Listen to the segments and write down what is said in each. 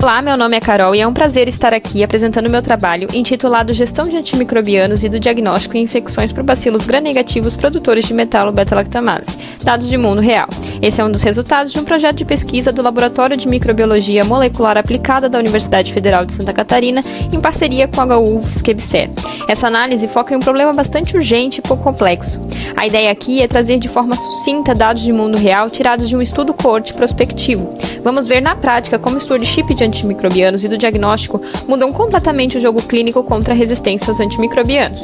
Olá, meu nome é Carol e é um prazer estar aqui apresentando meu trabalho intitulado Gestão de Antimicrobianos e do Diagnóstico em Infecções por Bacilos Gram-negativos produtores de metalo-beta-lactamase, dados de mundo real. Esse é um dos resultados de um projeto de pesquisa do Laboratório de Microbiologia Molecular Aplicada da Universidade Federal de Santa Catarina, em parceria com a HU-FSC-EBSER. Essa análise foca em um problema bastante urgente e pouco complexo. A ideia aqui é trazer de forma sucinta dados de mundo real tirados de um estudo coorte prospectivo. Vamos ver na prática como o stewardship de antimicrobianos e do diagnóstico mudam completamente o jogo clínico contra a resistência aos antimicrobianos.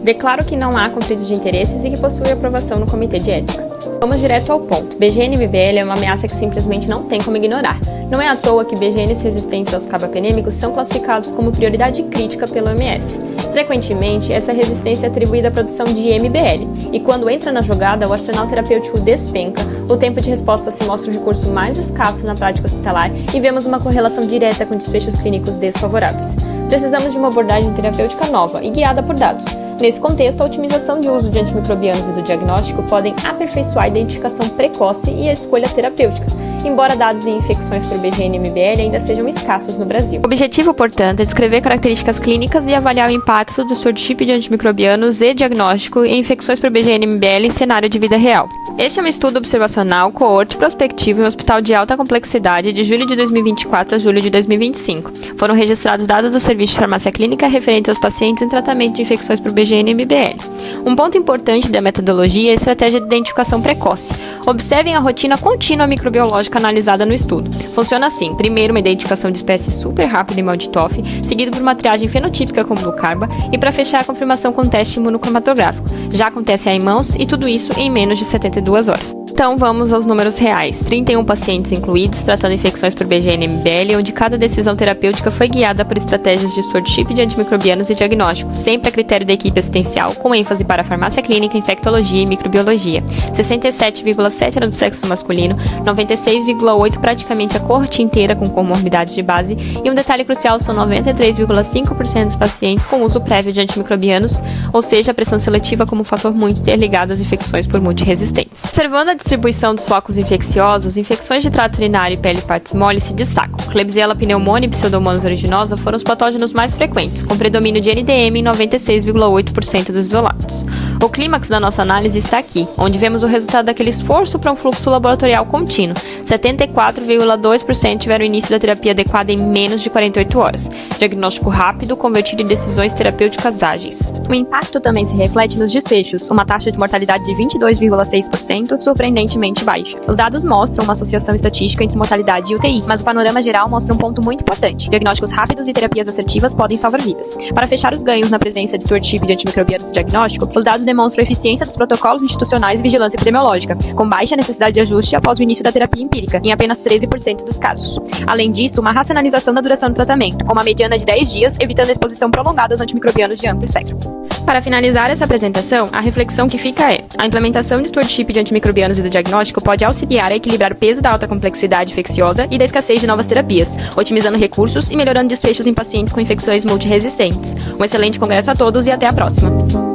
Declaro que não há conflito de interesses e que possui aprovação no Comitê de Ética. Vamos direto ao ponto. BGN-MBL é uma ameaça que simplesmente não tem como ignorar. Não é à toa que BGNs resistentes aos carbapenêmicos são classificados como prioridade crítica pelo OMS. Frequentemente, essa resistência é atribuída à produção de MBL, e quando entra na jogada, o arsenal terapêutico despenca, o tempo de resposta se mostra o recurso mais escasso na prática hospitalar e vemos uma correlação direta com desfechos clínicos desfavoráveis. Precisamos de uma abordagem terapêutica nova e guiada por dados. Nesse contexto, a otimização de uso de antimicrobianos e do diagnóstico podem aperfeiçoar a identificação precoce e a escolha terapêutica, embora dados em infecções por BGN-MBL ainda sejam escassos no Brasil. O objetivo, portanto, é descrever características clínicas e avaliar o impacto do stewardship de antimicrobianos e diagnóstico em infecções por BGN-MBL em cenário de vida real. Este é um estudo observacional, coorte prospectivo em um hospital de alta complexidade de julho de 2024 a julho de 2025. Foram registrados dados do Serviço de Farmácia Clínica referentes aos pacientes em tratamento de infecções por BGN-MBL. Um ponto importante da metodologia é a estratégia de identificação precoce. Observem a rotina contínua microbiológica analisada no estudo. Funciona assim: primeiro, uma identificação de espécie super rápida em Malditoff, seguido por uma triagem fenotípica com Blucarba e, para fechar, a confirmação com teste imunocromatográfico. Já acontece em mãos e tudo isso em menos de 72 horas. Então vamos aos números reais. 31 pacientes incluídos tratando infecções por BGN-MBL, onde cada decisão terapêutica foi guiada por estratégias de stewardship de antimicrobianos e diagnóstico, sempre a critério da equipe assistencial, com ênfase para farmácia clínica, infectologia e microbiologia. 67,7% era do sexo masculino, 96,8% praticamente a coorte inteira com comorbidades de base, e um detalhe crucial, são 93,5% dos pacientes com uso prévio de antimicrobianos, ou seja, a pressão seletiva como um fator muito interligado às infecções por multiresistentes. Observando a distribuição dos focos infecciosos, infecções de trato urinário e pele e partes mole se destacam. Klebsiella pneumoniae e Pseudomonas aeruginosa foram os patógenos mais frequentes, com predomínio de NDM em 96,8% dos isolados. O clímax da nossa análise está aqui, onde vemos o resultado daquele esforço para um fluxo laboratorial contínuo. 74,2% tiveram início da terapia adequada em menos de 48 horas. Diagnóstico rápido, convertido em decisões terapêuticas ágeis. O impacto também se reflete nos desfechos, uma taxa de mortalidade de 22,6%, surpreendentemente baixa. Os dados mostram uma associação estatística entre mortalidade e UTI, mas o panorama geral mostra um ponto muito importante: diagnósticos rápidos e terapias assertivas podem salvar vidas. Para fechar os ganhos na presença de stewardship de antimicrobianos e diagnóstico, os dados demonstram a eficiência dos protocolos institucionais e vigilância epidemiológica, com baixa necessidade de ajuste após o início da terapia empírica, em apenas 13% dos casos. Além disso, uma racionalização da duração do tratamento, com uma mediana de 10 dias, evitando a exposição prolongada aos antimicrobianos de amplo espectro. Para finalizar essa apresentação, a reflexão que fica é: a implementação de stewardship de antimicrobianos e do diagnóstico pode auxiliar a equilibrar o peso da alta complexidade infecciosa e da escassez de novas terapias, otimizando recursos e melhorando desfechos em pacientes com infecções multiresistentes. Um excelente congresso a todos e até a próxima!